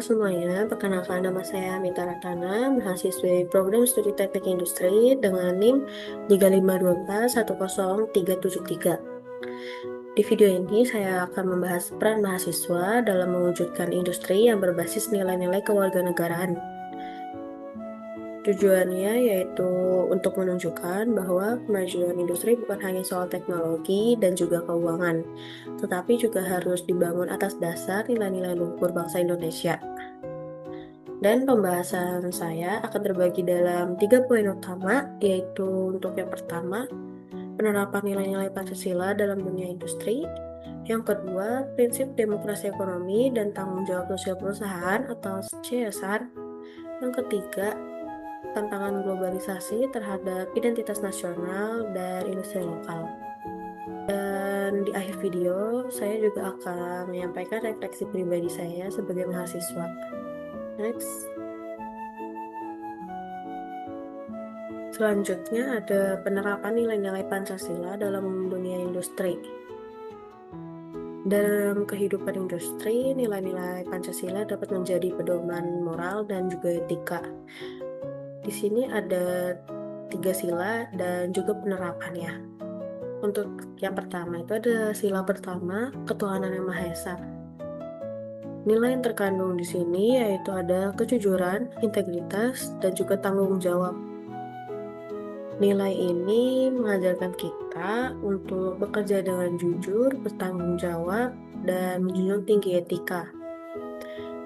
Halo semuanya, perkenalkan nama saya Mita Ratana, mahasiswi Program Studi Teknik Industri dengan NIM 352410373. Di video ini saya akan membahas peran mahasiswa dalam mewujudkan industri yang berbasis nilai-nilai kewarganegaraan. Tujuannya yaitu untuk menunjukkan bahwa kemajuan industri bukan hanya soal teknologi dan juga keuangan, tetapi juga harus dibangun atas dasar nilai-nilai luhur bangsa Indonesia. Dan pembahasan saya akan terbagi dalam 3 poin utama, yaitu untuk yang pertama, penerapan nilai-nilai Pancasila dalam dunia industri. Yang kedua, prinsip demokrasi ekonomi dan tanggung jawab sosial perusahaan atau CSR. Yang ketiga, tantangan globalisasi terhadap identitas nasional dan industri lokal. Dan di akhir video, saya juga akan menyampaikan refleksi pribadi saya sebagai mahasiswa. Next. Selanjutnya ada penerapan nilai-nilai Pancasila dalam dunia industri. Dalam kehidupan industri, nilai-nilai Pancasila dapat menjadi pedoman moral dan juga etika. Di sini ada 3 sila dan juga penerapannya. Untuk yang pertama itu ada sila pertama, ketuhanan yang Maha Esa. Nilai yang terkandung di sini yaitu ada kejujuran, integritas, dan juga tanggung jawab. Nilai ini mengajarkan kita untuk bekerja dengan jujur, bertanggung jawab, dan menjunjung tinggi etika.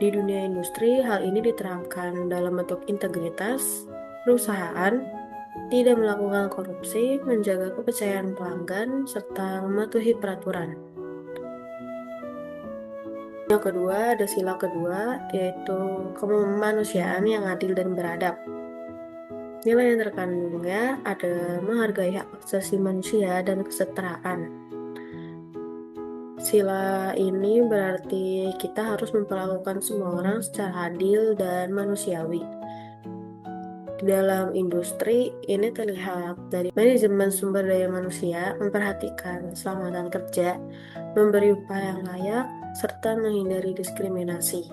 Di dunia industri, hal ini diterapkan dalam bentuk integritas, perusahaan, tidak melakukan korupsi, menjaga kepercayaan pelanggan, serta mematuhi peraturan. Yang kedua, ada sila kedua, yaitu kemanusiaan yang adil dan beradab. Nilai yang terkandungnya ada menghargai hak asasi manusia dan kesetaraan. Sila ini berarti kita harus memperlakukan semua orang secara adil dan manusiawi. Di dalam industri, ini terlihat dari manajemen sumber daya manusia, memperhatikan keselamatan kerja, memberi upah yang layak, serta menghindari diskriminasi.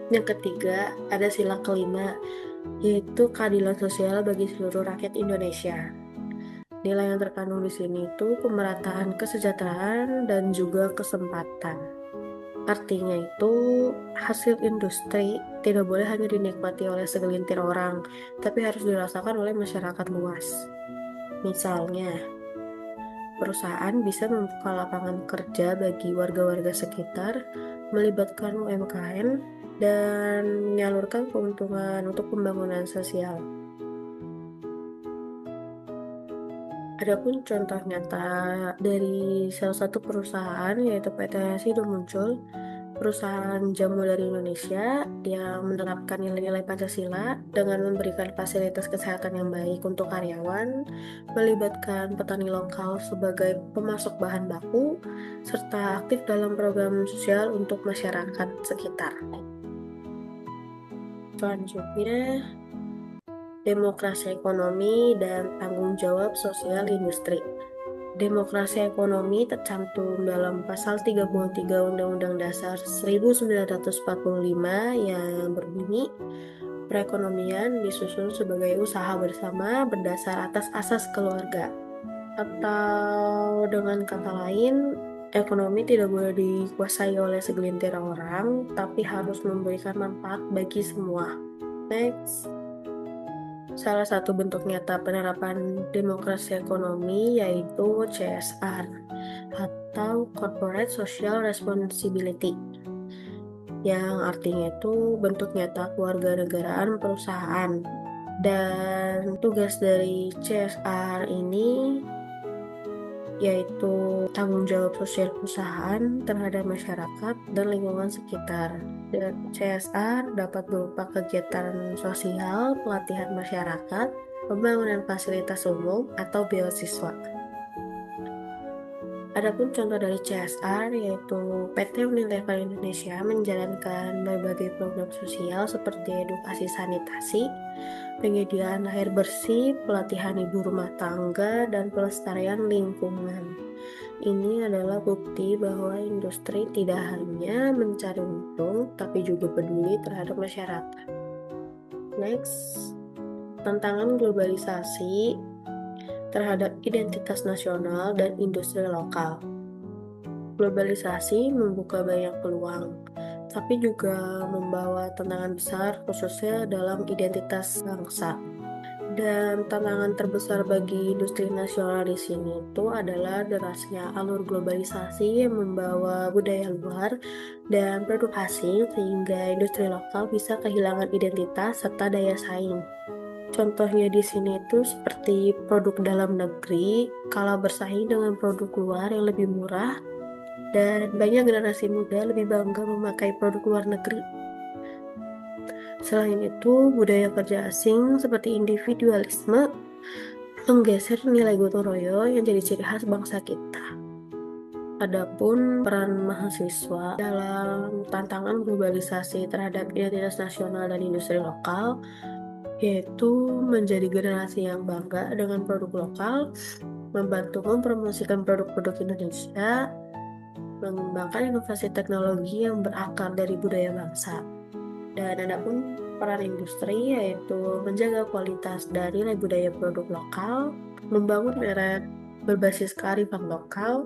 Yang ketiga, ada sila kelima, yaitu keadilan sosial bagi seluruh rakyat Indonesia. Nilai yang terkandung di sini itu pemerataan kesejahteraan dan juga kesempatan. Artinya itu, hasil industri tidak boleh hanya dinikmati oleh segelintir orang, tapi harus dirasakan oleh masyarakat luas. Misalnya, perusahaan bisa membuka lapangan kerja bagi warga-warga sekitar, melibatkan UMKM, dan menyalurkan keuntungan untuk pembangunan sosial. Adapun contoh nyata dari salah satu perusahaan yaitu PT Sido muncul, perusahaan jamu dari Indonesia yang menerapkan nilai-nilai Pancasila dengan memberikan fasilitas kesehatan yang baik untuk karyawan, melibatkan petani lokal sebagai pemasok bahan baku, serta aktif dalam program sosial untuk masyarakat sekitar. Selanjutnya, demokrasi ekonomi dan tanggung jawab sosial industri. Demokrasi ekonomi tercantum dalam pasal 33 Undang-Undang Dasar 1945 yang berbunyi, perekonomian disusun sebagai usaha bersama berdasar atas asas keluarga. Atau dengan kata lain, ekonomi tidak boleh dikuasai oleh segelintir orang, tapi harus memberikan manfaat bagi semua. Next. Salah satu bentuk nyata penerapan demokrasi ekonomi yaitu CSR atau Corporate Social Responsibility, yang artinya itu bentuk nyata kewarganegaraan perusahaan. Dan tugas dari CSR ini yaitu tanggung jawab sosial perusahaan terhadap masyarakat dan lingkungan sekitar. Dan CSR dapat berupa kegiatan sosial, pelatihan masyarakat, pembangunan fasilitas umum, atau beasiswa. Adapun contoh dari CSR yaitu PT Unilever Indonesia menjalankan berbagai program sosial seperti edukasi sanitasi, penyediaan air bersih, pelatihan ibu rumah tangga, dan pelestarian lingkungan. Ini adalah bukti bahwa industri tidak hanya mencari untung, tapi juga peduli terhadap masyarakat. Next, tantangan globalisasi terhadap identitas nasional dan industri lokal. Globalisasi membuka banyak peluang, tapi juga membawa tantangan besar khususnya dalam identitas bangsa. Dan tantangan terbesar bagi industri nasional di sini itu adalah derasnya alur globalisasi yang membawa budaya luar dan produk asing sehingga industri lokal bisa kehilangan identitas serta daya saing. Contohnya di sini itu seperti produk dalam negeri kalah bersaing dengan produk luar yang lebih murah dan banyak generasi muda lebih bangga memakai produk luar negeri. Selain itu, budaya kerja asing seperti individualisme menggeser nilai gotong royong yang jadi ciri khas bangsa kita. Adapun peran mahasiswa dalam tantangan globalisasi terhadap identitas nasional dan industri lokal, yaitu menjadi generasi yang bangga dengan produk lokal, membantu mempromosikan produk-produk Indonesia, mengembangkan inovasi teknologi yang berakar dari budaya bangsa. Dan adapun peran industri yaitu menjaga kualitas dan nilai budaya produk lokal, membangun merek berbasis kearifan lokal,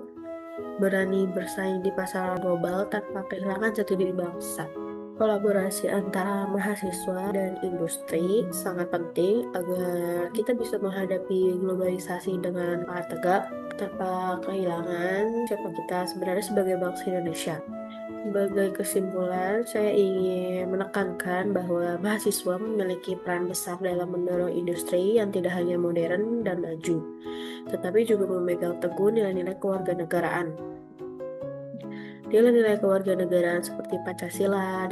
berani bersaing di pasar global tanpa kehilangan jati diri bangsa. Kolaborasi antara mahasiswa dan industri sangat penting agar kita bisa menghadapi globalisasi dengan sangat tegak tanpa kehilangan siapa kita sebenarnya sebagai bangsa Indonesia. Sebagai kesimpulan, saya ingin menekankan bahwa mahasiswa memiliki peran besar dalam mendorong industri yang tidak hanya modern dan maju, tetapi juga memegang teguh nilai-nilai kewarganegaraan. Nilai-nilai kewarganegaraan seperti Pancasila,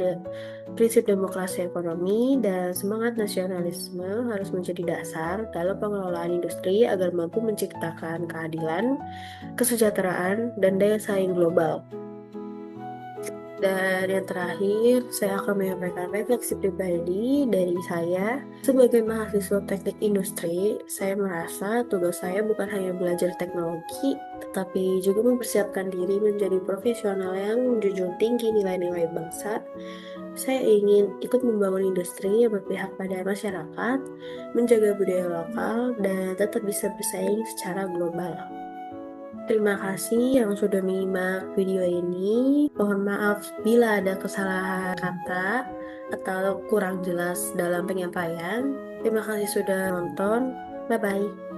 prinsip demokrasi ekonomi, dan semangat nasionalisme harus menjadi dasar dalam pengelolaan industri agar mampu menciptakan keadilan, kesejahteraan, dan daya saing global. Dan yang terakhir, saya akan menyampaikan refleksi pribadi dari saya. Sebagai mahasiswa teknik industri, saya merasa tugas saya bukan hanya belajar teknologi, tetapi juga mempersiapkan diri menjadi profesional yang menjunjung tinggi nilai-nilai bangsa. Saya ingin ikut membangun industri yang berpihak pada masyarakat, menjaga budaya lokal, dan tetap bisa bersaing secara global. Terima kasih yang sudah menyimak video ini. Mohon maaf bila ada kesalahan kata atau kurang jelas dalam penyampaian. Terima kasih sudah nonton. Bye-bye.